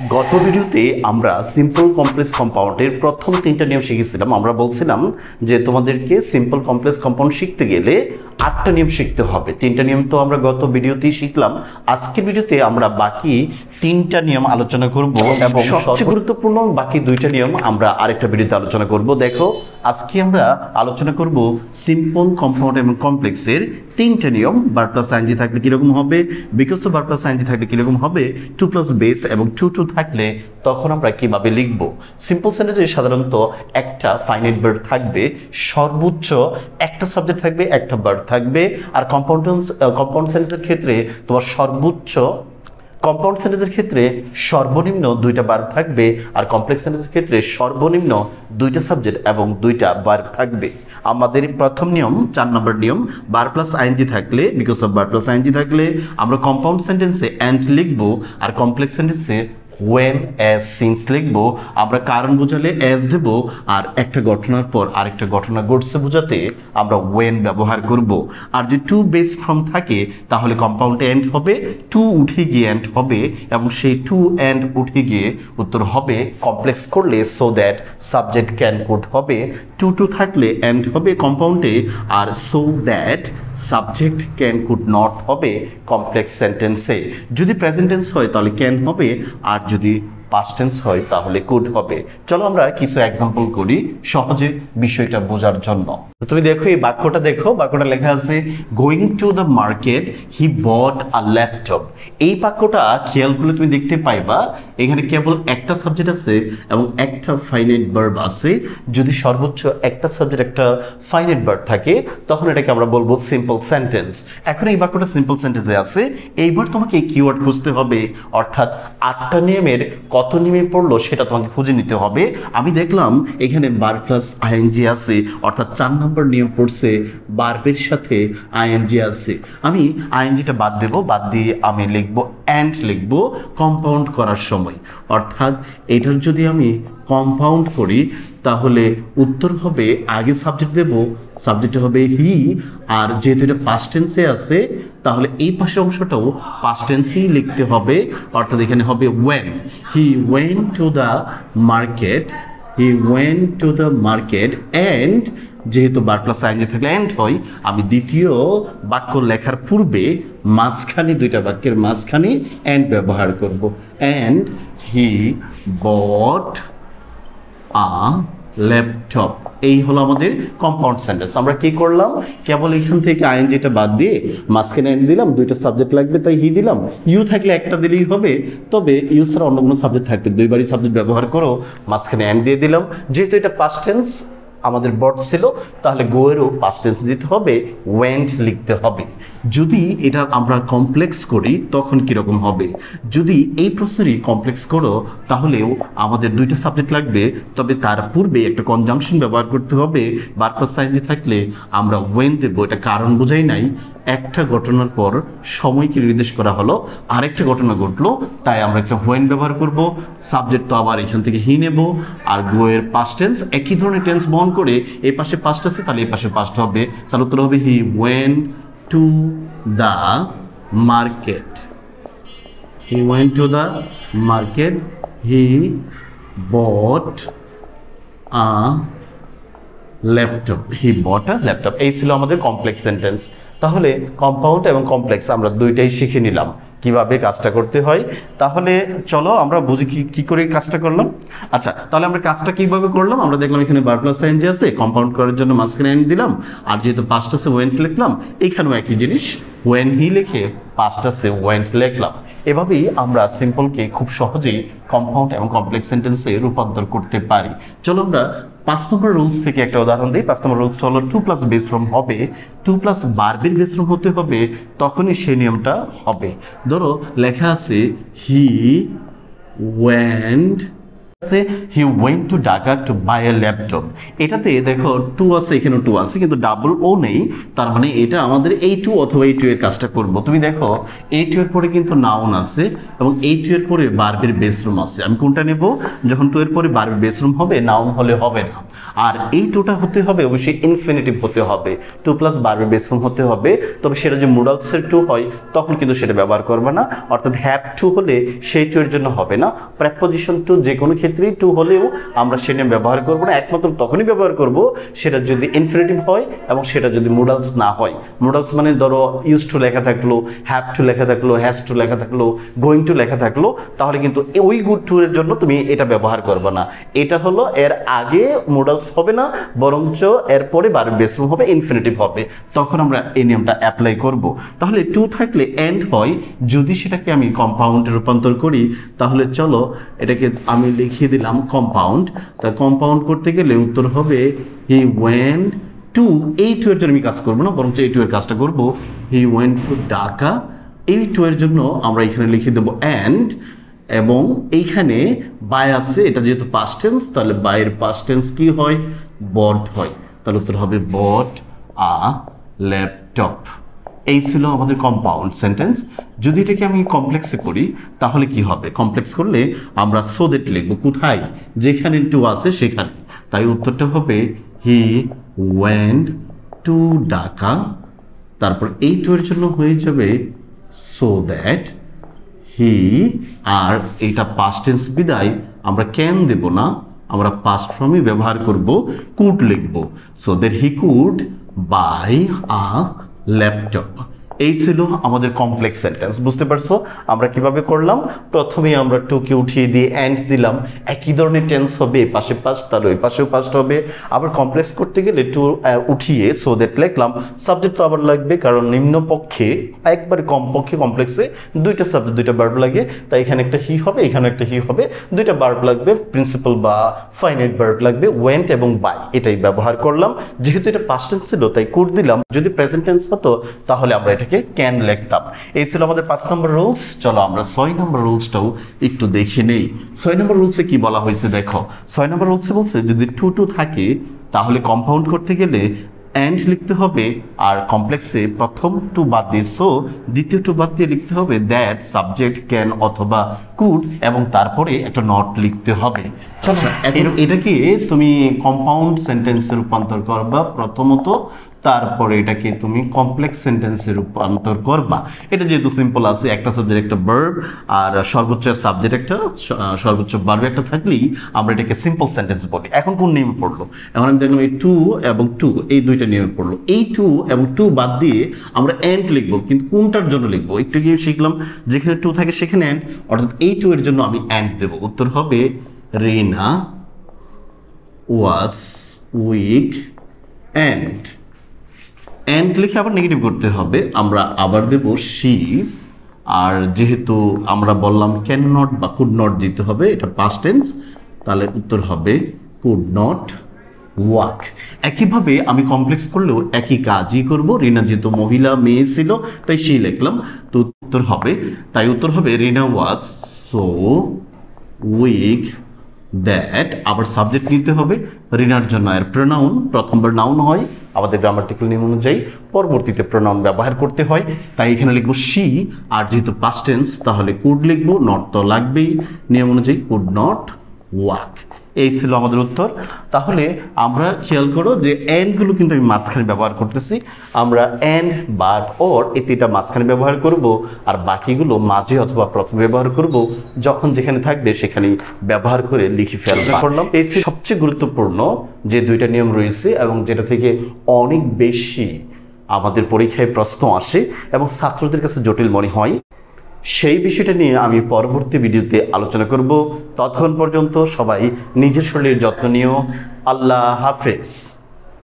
গত ভিডিওতে আমরা সিম্পল কমপ্লেক্স কম্পাউন্ডের প্রথম তিনটা নিয়ম শিখেছিলাম। আমরা বলছিলাম যে তোমাদেরকে সিম্পল কমপ্লেক্স কম্পাউন্ড শিখতে গেলে 8টা নিয়ম শিখতে হবে। 3টা নিয়ম তো আমরা গত ভিডিওতেই শিখলাম। আজকের ভিডিওতে আমরা বাকি 3টা নিয়ম আলোচনা করব এবং সবচেয়ে গুরুত্বপূর্ণ বাকি 2টা নিয়ম আমরা আরেকটা ভিডিওতে আলোচনা করব। দেখো, আজকে আমরা আলোচনা করব সিম্পল কম্পাউন্ড এবং কমপ্লেক্সের 3টা নিয়ম। বার প্লাস আইএনজি থাকলে কিরকম হবে, বিকজ অফ বার প্লাস আইএনজি থাকলে কিরকম হবে, টু প্লাস বেস এবং টু টু থাকলে তখন আমরা কিভাবে লিখব। সিম্পল সেন্টেন্সে সাধারণত একটা ফাইনাইট ভার্ব থাকবে, সর্বোচ্চ একটা সাবজেক্ট থাকবে, একটা ভার্ব থাকবে। আর কম্পাউন্ড সেন্টেন্সের ক্ষেত্রে তোমার কম্পাউন্ড সেন্টেন্সের ক্ষেত্রে সর্বনিম্ন 2টা ভার্ব থাকবে, আর কমপ্লেক্স সেন্টেন্সের ক্ষেত্রে সর্বনিম্ন 2টা সাবজেক্ট এবং 2টা ভার্ব থাকবে। আমাদের প্রথম নিয়ম, 4 নম্বর নিয়ম, বার প্লাস আইএনজি থাকলে, বিকজ অফ বার প্লাস আইএনজি থাকলে আমরা কম্পাউন্ড সেন্টেন্সে অ্যান্ড লিখবো, আর কমপ্লেক্স সেন্টেন্সে when as since লিখবো। আমরা কারণ বোঝালে as দেব, আর একটা ঘটনার পর আরেকটা ঘটনা ঘটছে বোঝাতে আমরা when ব্যবহার করব। আর যে টু বেস ফ্রম থাকে তাহলে কম্পাউন্ডে এন্ড হবে, টু উঠে গিয়ে এন্ড হবে, এবং সেই টু এন্ড উঠে গিয়ে উত্তর হবে কমপ্লেক্স করলে so that subject can could হবে, টু টু থাকলে এন্ড হবে কম্পাউন্ডে, আর so that subject can could not হবে কমপ্লেক্স সেন্টেন্সে। যদি প্রেজেন্ট টেন্স হয় তাহলে ক্যান হবে, আর যদি পাস্ট টেন্স হয় তাহলে কুড হবে। চলো আমরা কিছু এক্সাম্পল করি সহজে বিষয়টা বোঝার জন্য। তুমি দেখো, এই বাক্যটা দেখো, বাক্যটা লেখা আছে going to the market he bought a laptop. এই বাক্যটা খেয়াল করলে তুমি দেখতে পাইবা এখানে কেবল একটা সাবজেক্ট আছে এবং একটা ফাইনাইট ভার্ব আছে। যদি সর্বোচ্চ একটা সাবজেক্ট একটা ফাইনাইট ভার্ব থাকে তখন এটাকে আমরা বলবো সিম্পল সেন্টেন্স। এখন এই বাক্যটা সিম্পল সেন্টেন্সে আছে, এইবার তোমাকে কিওয়ার্ড খুঁজতে হবে, অর্থাৎ 8টা নিয়মের কত নিয়মে পড়লো সেটা তোমাকে খুঁজে নিতে হবে। আমি দেখলাম এখানে বার প্লাস আইএনজি আছে, অর্থাৎ 4 নম্বর নিয়ম পড়ছে বার্বের সাথে আইএনজি আছে। আমি আইএনজিটা বাদ দেব, বাদ দিয়ে আমি লিখবো অ্যান্ড লিখবো কম্পাউন্ড করার সময়। অর্থাৎ এটার যদি আমি কম্পাউন্ড করি তাহলে উত্তর হবে, আগে সাবজেক্ট দেব, সাবজেক্ট হবে হি, আর যেহেতু এটা পাস্ট টেন্সে আছে তাহলে এই পাশের অংশটাও পাস্ট টেন্সেই লিখতে হবে, অর্থাৎ এখানে হবে went. He went to the market, he went to the market and, যেহেতু বার প্লাস আইএনজি থাকলে অ্যান্ড হয়, আমি দ্বিতীয় বাক্য লেখার পূর্বে মাঝখানে 2টা বাক্যের মাঝখানে অ্যান্ড ব্যবহার করব। And he bought a laptop. এই হলো আমাদের কম্পাউন্ড সেন্টেন্স। আমরা কি করলাম, কেবল এখান থেকে আইএনজিটা বাদ দিয়ে মাঝখানে এন্ড দিলাম, 2টা সাবজেক্ট লাগবে তাই হি দিলাম। ইউ থাকলে একটা দিলেই হবে, তবে ইউ ছাড়া অন্য কোনো সাবজেক্ট থাকলে 2বারই সাবজেক্ট ব্যবহার করো, মাঝখানে এন্ড দিয়ে দিলাম। যেহেতু এটা পাস্ট টেন্স আমাদের বট ছিল তাহলে গোয়েরও পাস্ট টেন্স দিতে হবে, ওয়েন্ট লিখতে হবে। যদি এটা আমরা কমপ্লেক্স করি তখন কীরকম হবে, যদি এই প্রশ্নেরই কমপ্লেক্স করো তাহলেও আমাদের 2টা সাবজেক্ট লাগবে, তবে তার পূর্বে একটা কনজাংশন ব্যবহার করতে হবে। বার প্লাস আইএনজি থাকলে আমরা ওয়েন দেবো, এটা কারণ বোঝাই নাই, একটা ঘটনার পর সময়কে নির্দেশ করা হলো, আরেকটা ঘটনা ঘটলো তাই আমরা একটা ওয়েন ব্যবহার করব। সাবজেক্ট তো আবার এখান থেকে হি নেব, আর গোয়ের পাস্ট টেন্স একই ধরনের টেন্স বহন করে এই পাশে পাস্ট আছে তাহলে এই পাশে পাস্ট হবে, তাহলে উত্তর হবে he went to the market, he went to the market, he bought a laptop, he bought a laptop. এই ছিল আমাদের কমপ্লেক্স সেন্টেন্স। তাহলে কম্পাউন্ড এবং কমপ্লেক্স আমরা 2টাই শিখে নিলাম কিভাবে কাজটা করতে হয়। তাহলে চলো আমরা বুঝি কি করে কাজটা করলাম। আচ্ছা, তাহলে আমরা কাজটা কিভাবে করলাম, আমরা দেখলাম এখানে বার প্লাস আইএনজি আছে, কম্পাউন্ড করার জন্য মাঝখানে এন্ড দিলাম, আর যেহেতু পাস্ট আছে ওয়েন্ট লিখলাম, এখানেও একই জিনিস, ওয়েন হি লিখে পাস্ট আছে ওয়েন্ট লিখলাম। এভাবেই আমরা সিম্পলকে খুব সহজেই কম্পাউন্ড এবং কমপ্লেক্স সেন্টেন্সে রূপান্তর করতে পারি। চলো আমরা 5 নম্বর রুলস থেকে একটা উদাহরণ দিই। 5 নম্বর রুলস হলো টু প্লাস বেস ফর্ম হবে, টু প্লাস বার্বের বেস ফর্ম হতে হবে, তখনই সেই নিয়মটা হবে। ধরো লেখা আছে he went he went to Dhaka to buy a laptop. এটাতে দেখো টু আছে, এখানে টু আছে কিন্তু ডাবল ও নেই, তার মানে এটা আমাদের এই টু অথবা এই টু এর কাজটা করব। তুমি দেখো এই টু এর পরে কিন্তু নাউন আছে এবং এই টু এর পরে ভার্বের বেস ফর্ম আছে। আমি কোনটা নেব? যখন টু এর পরে ভার্বের বেস ফর্ম হবে, নাউন হলে হবে না। আর এই টুটা হতে হবে অবশ্যই ইনফিনিটিভ হতে হবে, টু প্লাস ভার্বের বেস ফর্ম হতে হবে। তবে সেটা যে মুডালসের টু হয় তখন কিন্তু সেটা ব্যবহার করবে না, অর্থাৎ হ্যাভ টু হলে সেই টু এর জন্য হবে না। প্রেপোজিশন টু যে কোনো ক্ষেত্রেই টু হলেও আমরা সেটা ব্যবহার করব না, একমাত্র তখনই ব্যবহার করব সেটা যদি ইনফিনিটিভ হয় এবং সেটা যদি মুডালস না হয়। মুডালস মানে ধরো ইউজ টু লেখা থাকলো, হ্যাভ টু লেখা থাকলো, হ্যাজ টু লেখা থাকলো, গোয়িং টু লেখা থাকলো, তাহলে কিন্তু ওই গুড টু এর জন্য তুমি এটা ব্যবহার করবে না। এটা হলো এর আগে মুডালস হবে না, বরঞ্চ এরপরে ভার্ব বেস ফর্ম হবে, ইনফিনিটিভ হবে, তখন আমরা এই নিয়মটা অ্যাপ্লাই করব। তাহলে টু থাকলে এন্ড হয়, যদি সেটাকে আমি কম্পাউন্ডে রূপান্তর করি তাহলে চলো এটাকে আমি লিখিয়ে দিলাম কম্পাউন্ড। তা কম্পাউন্ড করতে গেলে উত্তর হবে হি ওয়েন্ট টু, এই টু এর জন্য আমি কাজ করবো না, বরঞ্চ এই টু এর কাজটা করবো। হি ওয়েন্ট টু ঢাকা, এই টু এর জন্য আমরা এখানে লিখে দেবো অ্যান্ড, এবং এইখানে বাই আছে, এটা যেহেতু পাস্ট টেন্স তাহলে বাইয়ের পাস্ট টেন্স কি হয়? বট হয়। তাহলে উত্তর হবে বট আ ল্যাপটপ। এই ছিল আমাদের কম্পাউন্ড সেন্টেন্স। যদি এটাকে আমি কমপ্লেক্সে করি তাহলে কি হবে? কমপ্লেক্স করলে আমরা সো দ্যাট লিখবো কোথায়? যেখানে টু আছে সেখানে। তাই উত্তরটা হবে হি ওয়েন্ট টু ঢাকা, তারপর এই টু এর জন্য হয়ে যাবে সো দ্যাট হি, আর এইটা পাস্ট টেন্স বিদায় আমরা ক্যান দেব না, আমরা পাস্ট ফর্মই ব্যবহার করব, কুড লিখব। So that he could buy a laptop. এই ছিল আমাদের কমপ্লেক্স সেন্টেন্স। বুঝতে পারছো আমরা কিভাবে করলাম? প্রথমেই আমরা টুকে উঠিয়ে দিয়ে অ্যান্ড দিলাম, একই ধরনের টেন্স হবে, এ পাশে পাস্ট তার ওই পাশেও পাস্ট হবে। আবার কমপ্লেক্স করতে গেলে টু উঠিয়ে সো দ্যাট লিখলাম, সাবজেক্ট তো আবার লাগবে, কারণ নিম্নপক্ষে একবারে কমপক্ষে কমপ্লেক্সে দুইটা সাবজেক্ট দুইটা ভার্ব লাগে, তাই এখানে একটা হি হবে, এখানে একটা হি হবে, দুইটা ভার্ব লাগবে, প্রিন্সিপাল বা ফাইনাইট ভার্ব লাগবে, ওয়েন্ট এবং বাই, এটাই ব্যবহার করলাম। যেহেতু এটা পাস্ট টেন্স ছিল তাই কুড দিলাম, যদি প্রেজেন্ট টেন্স হতো তাহলে আমরা এটাকে ক্যান লিখতাম। এই ছিল আমাদের 5 নম্বর রুলস। চলো আমরা 6 নম্বর রুলসটাও একটু দেখে নেই। 6 নম্বর রুলসে কি বলা হয়েছে দেখো। 6 নম্বর রুলসে বলছে যদি টু টু থাকে তাহলে কম্পাউন্ড করতে গেলে অ্যান্ড লিখতে হবে, আর কমপ্লেক্সে প্রথম টু বাদ দিয়ে সো, দ্বিতীয় টু বাদ দিয়ে লিখতে হবে দ্যাট, সাবজেক্ট ক্যান অথবা কুড, এবং তারপরে একটা নট লিখতে হবে। এটাকে তুমি কম্পাউন্ড সেন্টেন্সে রূপান্তর করবা প্রথমত, তারপরে এটাকে তুমি কমপ্লেক্স সেন্টেন্সে রূপান্তর করবা। এটা যেহেতু সিম্পল আছে, একটা সাবজেক্ট একটা ভার্ব আর সর্বোচ্চ সাবজেক্ট একটা সর্বোচ্চ ভার্ব একটা থাকলেই আমরা এটাকে সিম্পল সেন্টেন্স বলি। এখন কোন নিয়মে পড়লো? এখন আমি দেখলাম এই টু এবং টু এই দুইটা নিয়মে পড়লো। এই টু এবং টু বাদ দিয়ে আমরা অ্যান্ড লিখবো, কিন্তু কোনটার জন্য লিখবো একটু গিয়ে শিখলাম। যেখানে টু থাকে সেখানে অ্যান্ড, অর্থাৎ এই টু এর জন্য আমি অ্যান্ড দেবো। উত্তর হবে রিনা ওয়াজ উইক অ্যান্ড। অ্যান্ড লিখে আবার নেগেটিভ করতে হবে, আমরা আবার দেব শি। আর যেহেতু আমরা বললাম ক্যান নট বা কুড নট দিতে হবে, এটা পাস্ট টেন্স, তাহলে উত্তর হবে কুড নট ওয়াক। একইভাবে আমি কমপ্লেক্স করলেও একই কাজই করব। রিনা যেহেতু মহিলা মেয়ে ছিল তাই শি লিখলাম, তো উত্তর হবে, তাই উত্তর হবে রিনা ওয়াজ সো উইক দ্যাট। আবার সাবজেক্ট নিতে হবে, রিনার জন্য এর প্রোনাউন প্রথমবার নাউন হয় আমাদের গ্রামাটিক্যাল নিয়ম অনুযায়ী, পরবর্তীতে প্রোনাউন ব্যবহার করতে হয়, তাই এখানে লিখবো শি। আর যেহেতু পাস্ট টেন্স তাহলে কুড লিখবো, নট তো লাগবেই নিয়ম অনুযায়ী, কুড নট ওয়াক। এই ছিল আমাদের উত্তর। তাহলে আমরা খেয়াল করো যে অ্যান্ডগুলো কিন্তু আমি মাঝখানে ব্যবহার করতেছি, আমরা অ্যান্ড বাট অর এই তিনটা মাঝখানে ব্যবহার করব, আর বাকিগুলো মাঝে অথবা প্রথমে ব্যবহার করব, যখন যেখানে থাকবে সেখানেই ব্যবহার করে লিখে ফেলতে করলাম। এই সবচেয়ে গুরুত্বপূর্ণ যে দুইটা নিয়ম রয়েছে এবং যেটা থেকে অনেক বেশি আমাদের পরীক্ষায় প্রশ্ন আসে এবং ছাত্রদের কাছে জটিল মনে হয়, সেই বিষয়টা নিয়ে আমি পরবর্তী ভিডিওতে আলোচনা করব। ততক্ষণ পর্যন্ত সবাই নিজের শরীরের যত্ন নিও। আল্লাহ হাফেজ।